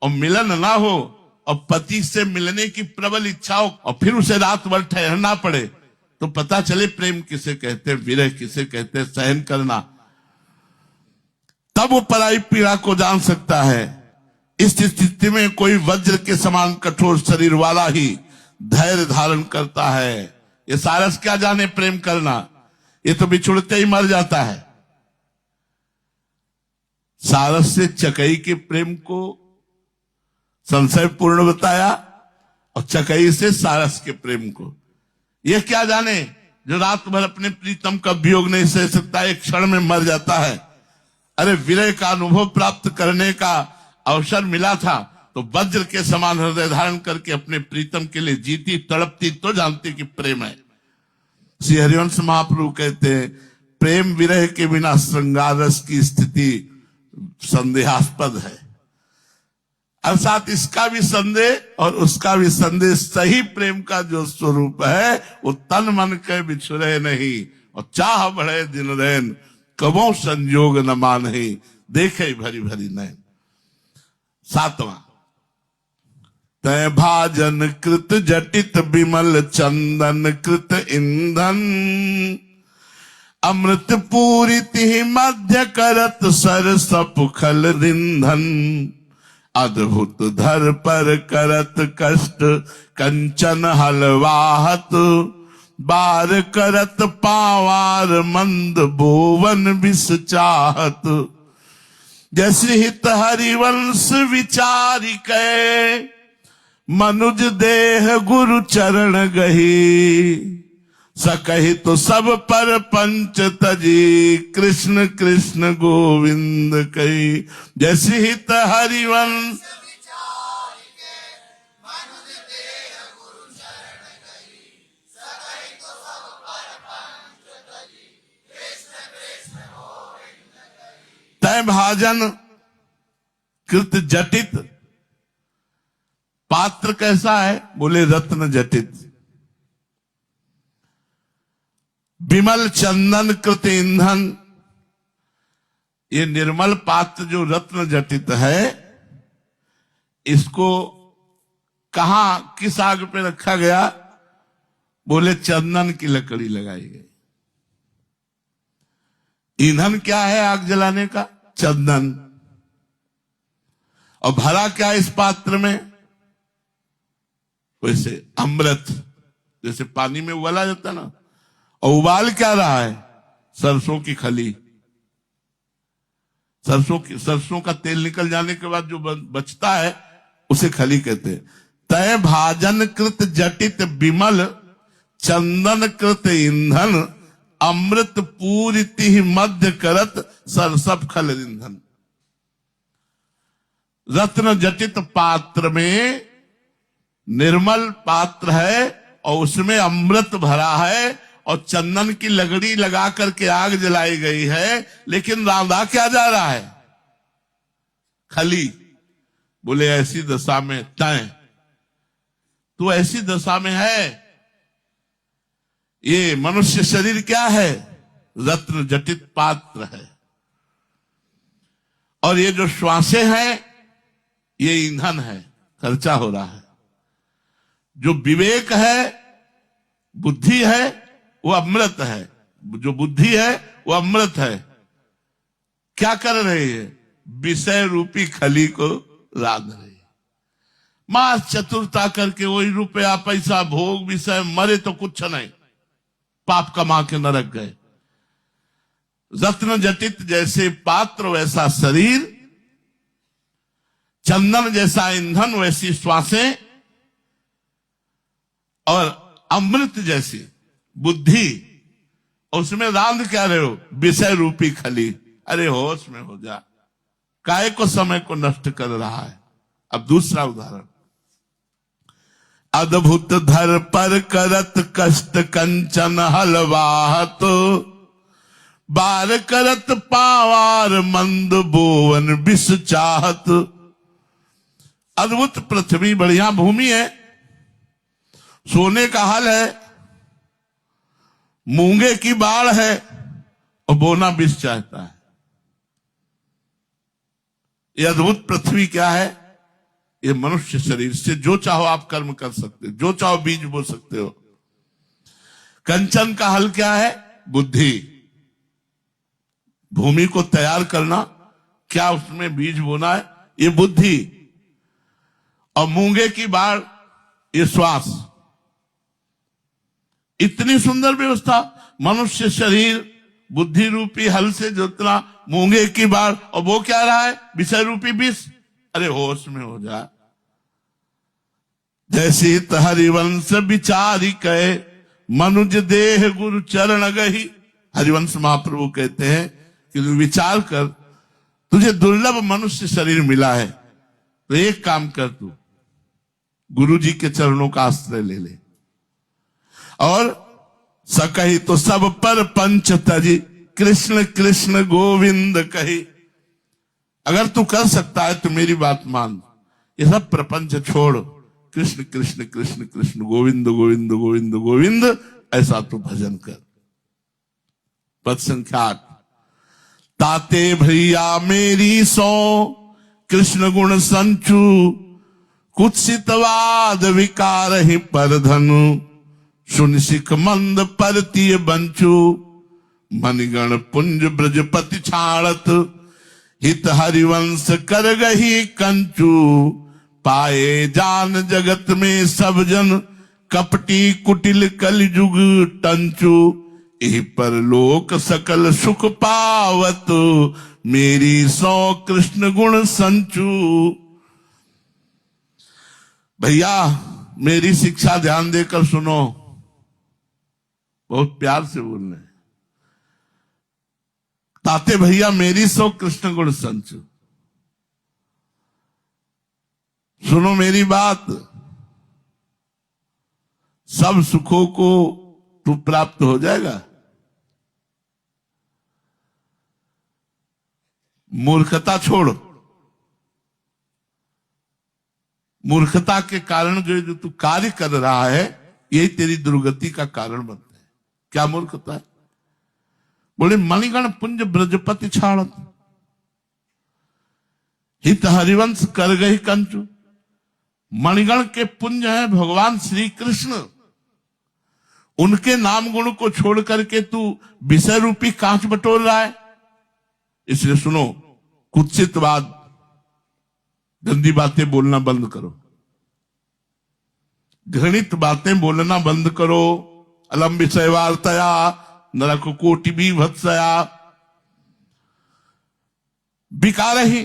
और मिलन ना हो और पति से मिलने की प्रबल इच्छा हो और फिर उसे रात भर ठहरना पड़े तो पता चले प्रेम किसे कहते हैं, विरह किसे कहते हैं, सहन करना। तब वो पराई पीड़ा को जान सकता है। इस स्थिति में कोई वज्र के समान कठोर शरीर वाला ही धैर्य धारण करता है। ये सारस क्या जाने प्रेम करना, ये तो बिछुड़ते ही मर जाता है। सारस से चकई के प्रेम को संशयपूर्ण बताया और चकई से सारस के प्रेम को। यह क्या जाने जो रात भर अपने प्रीतम का वियोग नहीं सह सकता, एक क्षण में मर जाता है। अरे विरह का अनुभव प्राप्त करने का अवसर मिला था तो वज्र के समान हृदय धारण करके अपने प्रीतम के लिए जीती तड़पती तो जानती कि प्रेम है। श्री हरिवंश महाप्रभु कहते हैं प्रेम विरह के बिना श्रृंगार रस की स्थिति संदेहास्पद है। अर्थात इसका भी संदेह और उसका भी संदेह, सही प्रेम का जो स्वरूप है वो तन मन के बिछुरे नहीं और चाह बढ़े दिन रैन, कबो संयोग न मानहि देखे भरी भरी नैन। 7वां, तय भाजन कृत जटित विमल चंदन कृत ईंधन, अमृत पूरिति मध्य करत सर सपुखल रिंधन, अद्भुत धर पर करत कष्ट कंचन हलवाहत, बार करत पावार मंद भुवन विष चाहत, जैसे हित हरिवंश विचारी कै, मनुज देह गुरु चरण गही, सकहि तो सब पर पंच तजी, कृष्ण कृष्ण गोविंद कही। जैसे हित हरिवंश तय भाजन कृत जटित, पात्र कैसा है? बोले रत्न जटित। विमल चंदन कृत ईंधन, ये निर्मल पात्र जो रत्न जटित है, इसको कहां किस आग पे रखा गया? बोले चंदन की लकड़ी लगाई गई। ईंधन क्या है आग जलाने का? चंदन। और भरा क्या इस पात्र में? वैसे अमृत, जैसे पानी में उबाला जाता ना, और उबाल क्या रहा है? सरसों की खली। सरसों का तेल निकल जाने के बाद जो बचता है उसे खली कहते हैं। तय भाजन कृत जटित विमल चंदन कृत ईंधन, अमृत पूरिति मध्य करत सरसप खल ईंधन। रत्न जटित पात्र में निर्मल पात्र है और उसमें अमृत भरा है और चंदन की लगड़ी लगा करके आग जलाई गई है, लेकिन रांधा क्या जा रहा है? खली। बोले ऐसी दशा में तय, तू ऐसी दशा में है। ये मनुष्य शरीर क्या है? रत्न जटित पात्र है। और ये जो श्वासें हैं ये ईंधन है, खर्चा हो रहा है। जो विवेक है, बुद्धि है, वो अमृत है। जो बुद्धि है वो अमृत है। क्या कर रही है? विषय रूपी खली को रांध रही है। मास चतुरता करके वही रुपया पैसा भोग विषय, मरे तो कुछ नहीं, पाप कमा के नरक गए। रत्न जटित जैसे पात्र वैसा शरीर, चंदन जैसा ईंधन वैसी श्वासें, और अमृत जैसी बुद्धि, और उसमें रांध क्या रहे हो? विषय रूपी खली। अरे होश में हो जा, काय को समय को नष्ट कर रहा है। अब दूसरा उदाहरण, अद्भुत धर पर करत कष्ट कंचन हलवाहत, बार करत पावार मंद बोवन विष चाहत। अद्भुत पृथ्वी, बढ़िया भूमि है, सोने का हल है, मूंगे की बाढ़ है, और बोना विष चाहता है। ये अद्भुत पृथ्वी क्या है? ये मनुष्य शरीर से जो चाहो आप कर्म कर सकते हो, जो चाहो बीज बो सकते हो। कंचन का हल क्या है? बुद्धि, भूमि को तैयार करना, क्या उसमें बीज बोना है, ये बुद्धि। और मूंगे की बाढ़, ये श्वास। इतनी सुंदर व्यवस्था, मनुष्य शरीर बुद्धि रूपी हल से जोतना, मूंगे की बाढ़, और वो क्या रहा है? विषय रूपी विष। अरे होश में हो जा। जैसे हरिवंश विचारी कहे, मनुज देह गुरु चरण गही। हरिवंश महाप्रभु कहते हैं कि तू विचार कर, तुझे दुर्लभ मनुष्य शरीर मिला है, तो एक काम कर, तू गुरु जी के चरणों का आश्रय ले ले। और सकही तो सब पर पंच तजी, कृष्ण कृष्ण गोविंद कही। अगर तू कर सकता है तो मेरी बात मान, ये सब प्रपंच छोड़, कृष्ण कृष्ण कृष्ण कृष्ण गोविंद गोविंद गोविंद गोविंद, ऐसा तू भजन कर। पद संख्या 8, ताते भैया मेरी सो कृष्ण गुण संचू, कुत्सितवाद विकार ही पर धनु, सुन सिख मंद परतीय बंचू, मणिगण पुंज ब्रजपति छाड़त, हित हरिवंश कर गही कंचू, पाए जान जगत में सब जन, कपटी कुटिल कलयुग टंचू, एह पर लोक सकल सुख पावत, मेरी सौ कृष्ण गुण संचू। भैया मेरी शिक्षा ध्यान देकर सुनो, बहुत प्यार से बोलना है। ताते भैया मेरी सौ कृष्ण गुण संचू, सुनो मेरी बात, सब सुखों को तू प्राप्त हो जाएगा। मूर्खता छोड़, मूर्खता के कारण जो तू कार्य कर रहा है, यही तेरी दुर्गति का कारण बनता है। क्या मूर्खता है? बोले मणिगण पुंज ब्रजपति छाड़त, हित हरिवंश कर गई कंचू। मणिगण के पुंज है भगवान श्री कृष्ण, उनके नाम गुण को छोड़ करके तू विषय रूपी कांच बटोर रहा है। इसलिए सुनो, कुत्सितवाद, गंदी बातें बोलना बंद करो, घृणित बातें बोलना बंद करो। अलम विषय वार्तया नरक कोटि भी भत्सया, विकार ही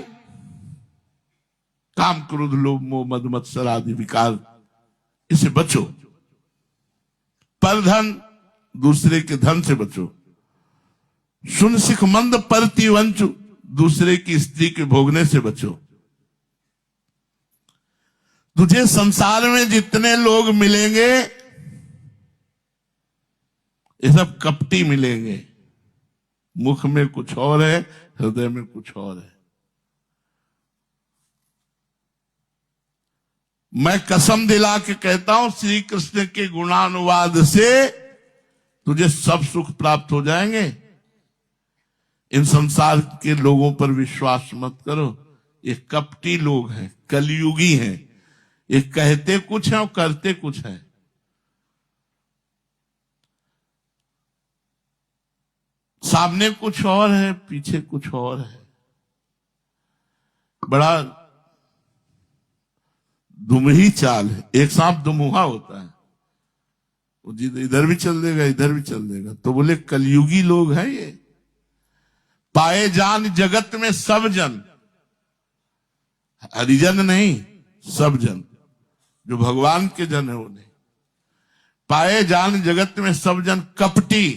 काम क्रोध लोभ मोह मद मत्सर आदि विकार, इसे बचो। पर धन, दूसरे के धन से बचो। सुन सिख मंद परती वंचु, दूसरे की स्त्री के भोगने से बचो। तुझे संसार में जितने लोग मिलेंगे ये सब कपटी मिलेंगे, मुख में कुछ और है, हृदय में कुछ और है। मैं कसम दिला के कहता हूं, श्री कृष्ण के गुणानुवाद से तुझे सब सुख प्राप्त हो जाएंगे। इन संसार के लोगों पर विश्वास मत करो, ये कपटी लोग हैं, कलयुगी हैं। ये कहते कुछ है और करते कुछ है। सामने कुछ और है, पीछे कुछ और है। बड़ा दुम ही चाल है। एक सांप दुमुहा होता है, वो इधर भी चल देगा इधर भी चल देगा। तो बोले कलयुगी लोग हैं ये, पाए जान जगत में सब जन, हरिजन नहीं सब जन, जो भगवान के जन है उन्हें पाए जान जगत में सब जन कपटी।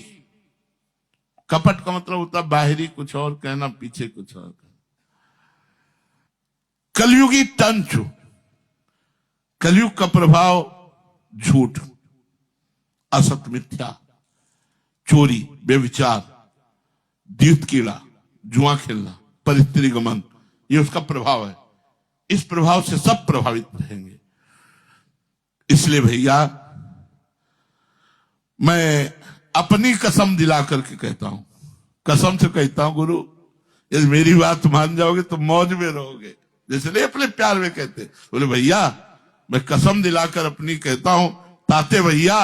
कपट का मतलब होता है बाहरी कुछ और कहना, पीछे कुछ और कहना। कलयुगी तंचु, कलयुग का प्रभाव झूठ, असत, मिथ्या, चोरी, बेविचार, द्यूत कीड़ा, जुआ खेलना, परिस्त्री गमन, ये उसका प्रभाव है। इस प्रभाव से सब प्रभावित रहेंगे। इसलिए भैया मैं अपनी कसम दिला करके कहता हूं, कसम से कहता हूं गुरु, यदि मेरी बात मान जाओगे तो मौज में रहोगे। जैसे नहीं अपने प्यार में कहते, बोले भैया मैं कसम दिलाकर अपनी कहता हूं, ताते भैया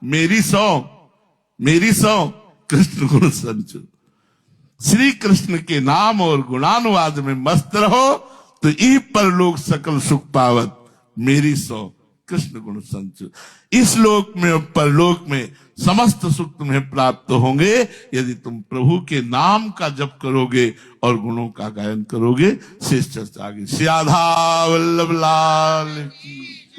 मेरी सौ कृष्ण गुरु संचु। श्री कृष्ण के नाम और गुणानुवाद में मस्त रहो तो ई परलोक सकल सुख पावत, मेरी सौ कृष्ण गुण संचु। इस लोक में और परलोक में समस्त सुख तुम्हें प्राप्त होंगे यदि तुम प्रभु के नाम का जप करोगे और गुणों का गायन करोगे। शेष चर्चा आगे। श्री राधा वल्लभ लाल की।